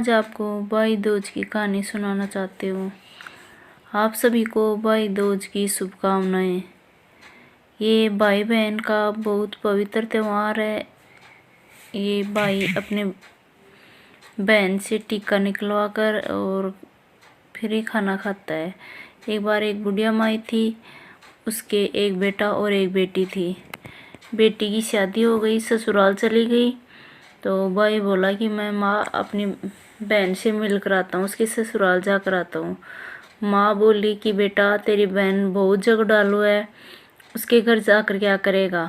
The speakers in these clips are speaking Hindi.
आज आपको भाई दूज की कहानी सुनाना चाहती हूँ। आप सभी को भाई दूज की शुभकामनाएं। ये भाई बहन का बहुत पवित्र त्यौहार है। ये भाई अपने बहन से टीका निकलवा कर और फिर ही खाना खाता है। एक बार एक बुढ़िया माई थी, उसके एक बेटा और एक बेटी थी। बेटी की शादी हो गई, ससुराल चली गई। तो भाई बोला कि मैं माँ अपनी बहन से मिल कर आता हूँ, उसके ससुराल जा कर आता हूँ। माँ बोली कि बेटा तेरी बहन बहुत झगड़ालू है, उसके घर जाकर क्या करेगा।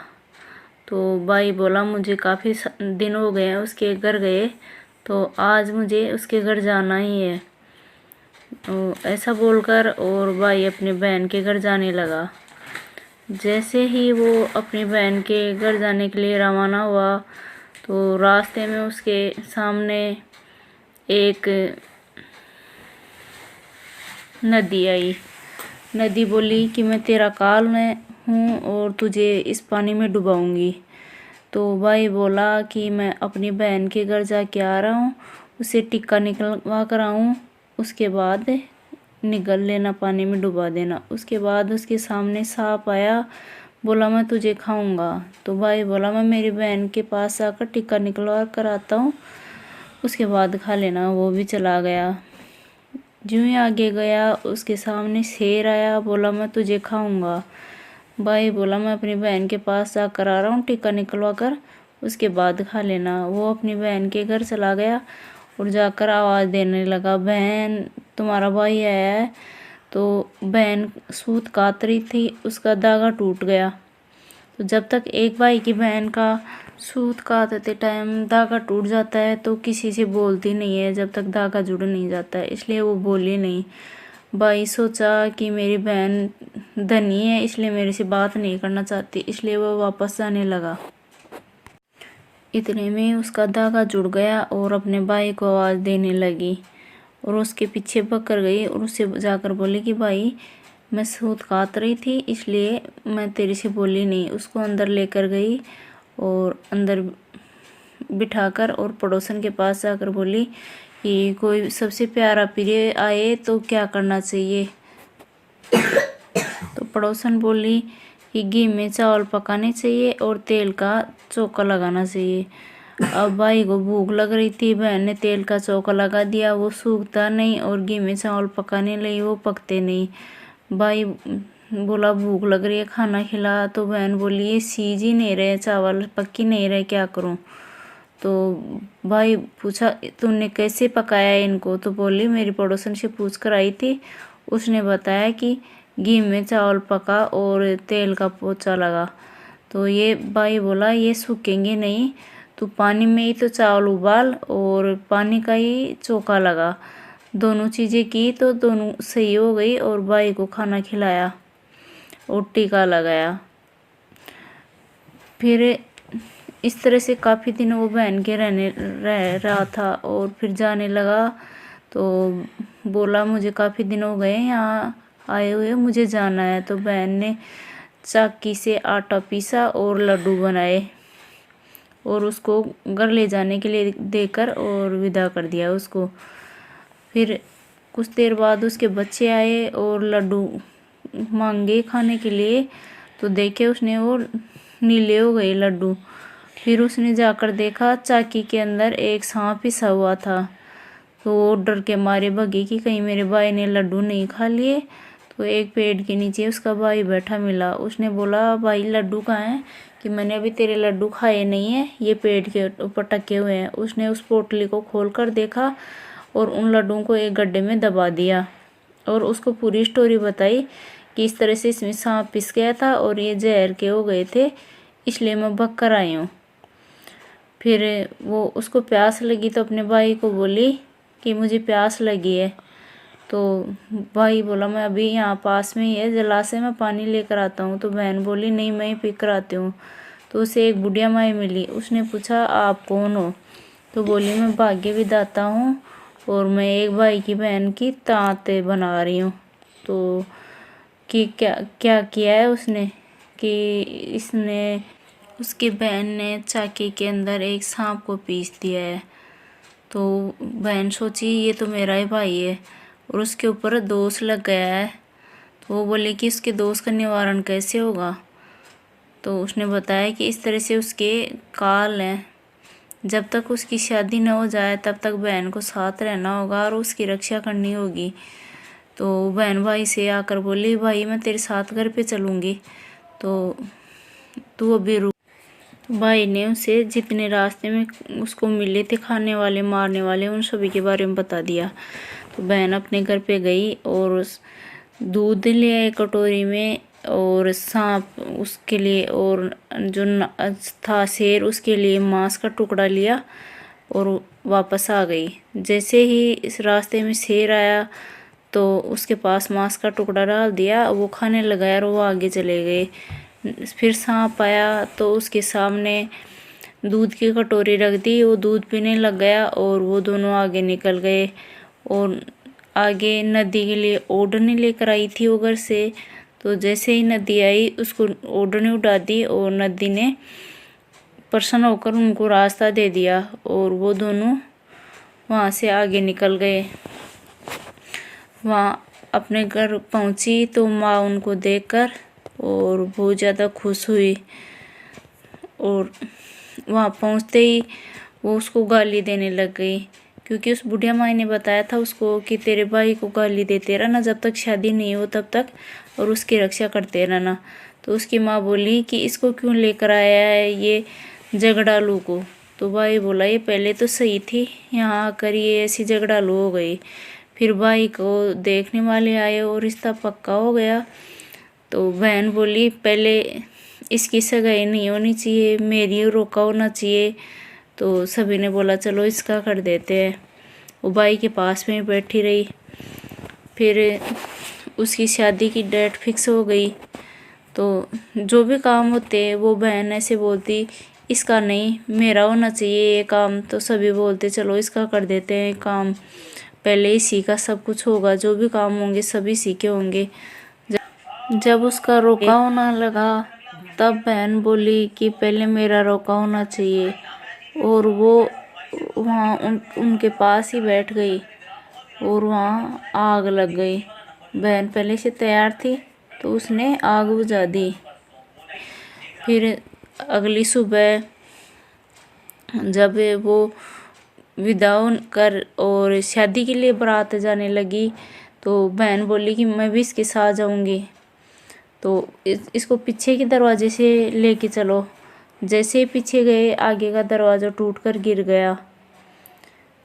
तो भाई बोला मुझे काफ़ी दिन हो गए हैं उसके घर गए, तो आज मुझे उसके घर जाना ही है। तो ऐसा बोलकर और भाई अपनी बहन के घर जाने लगा। जैसे ही वो अपनी बहन के घर जाने के लिए रवाना हुआ तो रास्ते में उसके सामने एक नदी आई। नदी बोली कि मैं तेरा काल में हूँ और तुझे इस पानी में डुबाऊंगी। तो भाई बोला कि मैं अपनी बहन के घर जाके आ रहा हूँ, उसे टिक्का निकलवा कर आऊँ, उसके बाद निगल लेना, पानी में डुबा देना। उसके बाद उसके सामने सांप आया, बोला मैं तुझे खाऊंगा। तो भाई बोला मैं मेरी बहन के पास आकर टिक्का निकलवा कर आता हूँ, उसके बाद खा लेना। वो भी चला गया। ज्यों ही आगे गया उसके सामने शेर आया, बोला मैं तुझे खाऊंगा। भाई बोला मैं अपनी बहन के पास जाकर आ रहा हूँ, टिक्का निकलवा कर, उसके बाद खा लेना। वो अपनी बहन के घर चला गया और जाकर आवाज़ देने लगा, बहन तुम्हारा भाई आया है। तो बहन सूत कात रही थी, उसका धागा टूट गया। तो जब तक एक भाई की बहन का सूत काटते टाइम धागा टूट जाता है तो किसी से बोलती नहीं है जब तक धागा जुड़ नहीं जाता है, इसलिए वो बोली नहीं। भाई सोचा कि मेरी बहन धनी है इसलिए मेरे से बात नहीं करना चाहती, इसलिए वो वापस जाने लगा। इतने में उसका धागा जुड़ गया और अपने भाई को आवाज़ देने लगी और उसके पीछे पकड़ गई और उससे जाकर बोली कि भाई मैं सूत काट रही थी इसलिए मैं तेरे से बोली नहीं। उसको अंदर लेकर गई और अंदर बिठाकर और पड़ोसन के पास जाकर बोली कि कोई सबसे प्यारा प्रिय आए तो क्या करना चाहिए। तो पड़ोसन बोली कि घी में चावल पकाने चाहिए और तेल का चौका लगाना चाहिए। अब भाई को भूख लग रही थी, बहन ने तेल का चौका लगा दिया, वो सूखता नहीं, और घी में चावल पकाने लगी, वो पकते नहीं। भाई बोला भूख लग रही है, खाना खिला। तो बहन बोली ये सीज ही नहीं रहे, चावल पक ही नहीं रहे, क्या करूं। तो भाई पूछा तूने कैसे पकाया इनको। तो बोली मेरी पड़ोसन से पूछ कर आई थी, उसने बताया कि घी में चावल पका और तेल का पोचा लगा। तो ये भाई बोला ये सूखेंगे नहीं, तो पानी में ही तो चावल उबाल और पानी का ही चोखा लगा। दोनों चीज़ें की तो दोनों सही हो गई और भाई को खाना खिलाया और टीका लगाया। फिर इस तरह से काफ़ी दिन वो बहन के रह रहा था और फिर जाने लगा। तो बोला मुझे काफ़ी दिन हो गए यहाँ आए हुए, मुझे जाना है। तो बहन ने चाकी से आटा पीसा और लड्डू बनाए और उसको घर ले जाने के लिए देकर और विदा कर दिया उसको। फिर कुछ देर बाद उसके बच्चे आए और लड्डू मांगे खाने के लिए, तो देखे उसने वो नीले हो गए लड्डू। फिर उसने जाकर देखा चाकी के अंदर एक सांप पिसा हुआ था। तो वो डर के मारे भगी कि कहीं मेरे भाई ने लड्डू नहीं खा लिए। तो एक पेड़ के नीचे उसका भाई बैठा मिला। उसने बोला भाई लड्डू कहाँ हैं, कि मैंने अभी तेरे लड्डू खाए नहीं है, ये पेड़ के ऊपर टके हुए हैं। उसने उस पोटली को खोल कर देखा और उन लड्डुओं को एक गड्ढे में दबा दिया और उसको पूरी स्टोरी बताई कि इस तरह से इसमें सांप पिस गया था और ये जहर के हो गए थे, इसलिए मैं भग कर आई हूँ। फिर वो उसको प्यास लगी तो अपने भाई को बोली कि मुझे प्यास लगी है। तो भाई बोला मैं अभी यहाँ पास में ही है जलाशय में पानी लेकर आता हूँ। तो बहन बोली नहीं मैं ही पी कर आती हूँ। तो उसे एक बुढ़िया माई मिली, उसने पूछा आप कौन हो। तो बोली मैं भाग्य विधाता हूँ और मैं एक भाई की बहन की तांते बना रही हूँ। तो कि क्या क्या किया है उसने, कि इसने उसकी बहन ने चाकी के अंदर एक सांप को पीस दिया है। तो बहन सोची ये तो मेरा ही भाई है और उसके ऊपर दोष लग गया है। तो वो बोले कि इसके दोष का निवारण कैसे होगा। तो उसने बताया कि इस तरह से उसके काल हैं, जब तक उसकी शादी न हो जाए तब तक बहन को साथ रहना होगा और उसकी रक्षा करनी होगी। तो बहन भाई से आकर बोली, भाई मैं तेरे साथ घर पे चलूँगी, तो तू अभी रुक। भाई ने उसे जितने रास्ते में उसको मिले थे खाने वाले मारने वाले उन सभी के बारे में बता दिया। तो बहन अपने घर पे गई और दूध ले आए कटोरी में और सांप उसके लिए और जो था शेर उसके लिए मांस का टुकड़ा लिया और वापस आ गई। जैसे ही इस रास्ते में शेर आया तो उसके पास मांस का टुकड़ा डाल दिया, वो खाने लगा और वो आगे चले गए। फिर सांप आया तो उसके सामने दूध की कटोरी रख दी, वो दूध पीने लग गया और वो दोनों आगे निकल गए। और आगे नदी के लिए ओढ़नी लेकर आई थी वो घर से। तो जैसे ही नदी आई उसको ओढ़नी उड़ा दी और नदी ने प्रसन्न होकर उनको रास्ता दे दिया और वो दोनों वहाँ से आगे निकल गए। वहाँ अपने घर पहुँची तो माँ उनको देखकर और बहुत ज़्यादा खुश हुई और वहाँ पहुँचते ही वो उसको गाली देने लग गई, क्योंकि उस बुढ़िया माई ने बताया था उसको कि तेरे भाई को गाली देते रहना जब तक शादी नहीं हो तब तक, और उसकी रक्षा करते रहना। तो उसकी माँ बोली कि इसको क्यों लेकर आया है ये झगड़ालू को। तो भाई बोला ये पहले तो सही थी, यहाँ आकर ये ऐसी झगड़ालू हो गई। फिर भाई को देखने वाले आए और रिश्ता पक्का हो गया। तो बहन बोली पहले इसकी सगाई नहीं होनी चाहिए, मेरी रोका होना चाहिए। तो सभी ने बोला चलो इसका कर देते हैं। वो भाई के पास में बैठी रही। फिर उसकी शादी की डेट फिक्स हो गई। तो जो भी काम होते वो बहन ऐसे बोलती इसका नहीं मेरा होना चाहिए ये काम। तो सभी बोलते चलो इसका कर देते हैं काम, पहले इसी का सब कुछ होगा, जो भी काम होंगे सभी इसी के होंगे। जब उसका रोका होना लगा तब बहन बोली कि पहले मेरा रोका होना चाहिए, और वो वहाँ उनके पास ही बैठ गई और वहाँ आग लग गई। बहन पहले से तैयार थी तो उसने आग बुझा दी। फिर अगली सुबह जब वो विदा कर और शादी के लिए बारात जाने लगी तो बहन बोली कि मैं भी इसके साथ जाऊंगी, तो इसको पीछे के दरवाजे से लेके चलो। जैसे ही पीछे गए आगे का दरवाज़ा टूटकर गिर गया।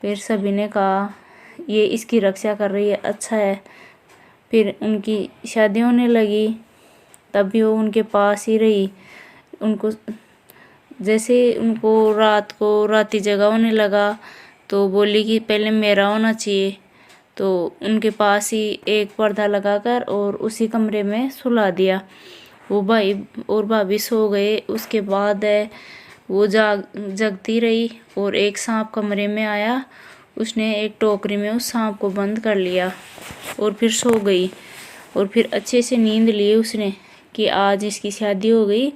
फिर सभी ने कहा ये इसकी रक्षा कर रही है, अच्छा है। फिर उनकी शादी होने लगी, तब भी वो उनके पास ही रही। उनको जैसे उनको रात को राती जगह होने लगा तो बोली कि पहले मेरा होना चाहिए। तो उनके पास ही एक पर्दा लगाकर और उसी कमरे में सुला दिया। वो भाई और भाभी सो गए। उसके बाद वो जगती रही और एक सांप कमरे में आया। उसने एक टोकरी में उस सांप को बंद कर लिया और फिर सो गई। और फिर अच्छे से नींद ली उसने कि आज इसकी शादी हो गई,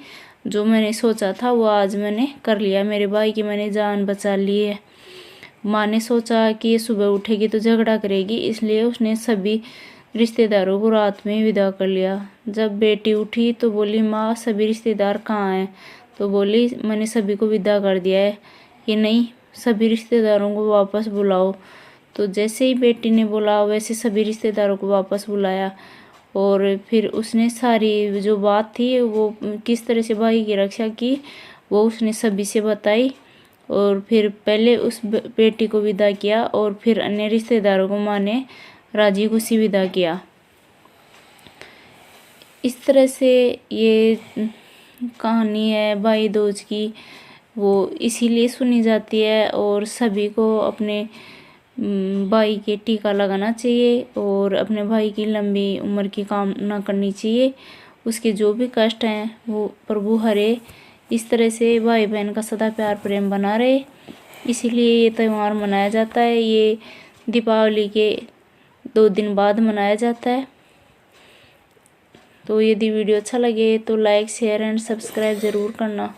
जो मैंने सोचा था वो आज मैंने कर लिया, मेरे भाई की मैंने जान बचा ली है। माँ ने सोचा कि ये सुबह उठेगी तो झगड़ा करेगी, इसलिए उसने सभी रिश्तेदारों को रात में विदा कर लिया। जब बेटी उठी तो बोली माँ सभी रिश्तेदार कहाँ हैं। तो बोली मैंने सभी को विदा कर दिया है। कि नहीं सभी रिश्तेदारों को वापस बुलाओ। तो जैसे ही बेटी ने बोला वैसे सभी रिश्तेदारों को वापस बुलाया और फिर उसने सारी जो बात थी वो किस तरह से भाई की रक्षा की वो उसने सभी से बताई। और फिर पहले उस बेटी को विदा किया और फिर अन्य रिश्तेदारों को माँ ने राजी खुशी विदा किया। इस तरह से ये कहानी है भाई दूज की, वो इसीलिए सुनी जाती है और सभी को अपने भाई के टीका लगाना चाहिए और अपने भाई की लंबी उम्र की कामना करनी चाहिए। उसके जो भी कष्ट हैं वो प्रभु हरे। इस तरह से भाई बहन का सदा प्यार प्रेम बना रहे, इसीलिए ये त्यौहार मनाया जाता है। ये दीपावली के 2 दिन बाद मनाया जाता है। तो यदि वीडियो अच्छा लगे तो लाइक शेयर एंड सब्सक्राइब ज़रूर करना।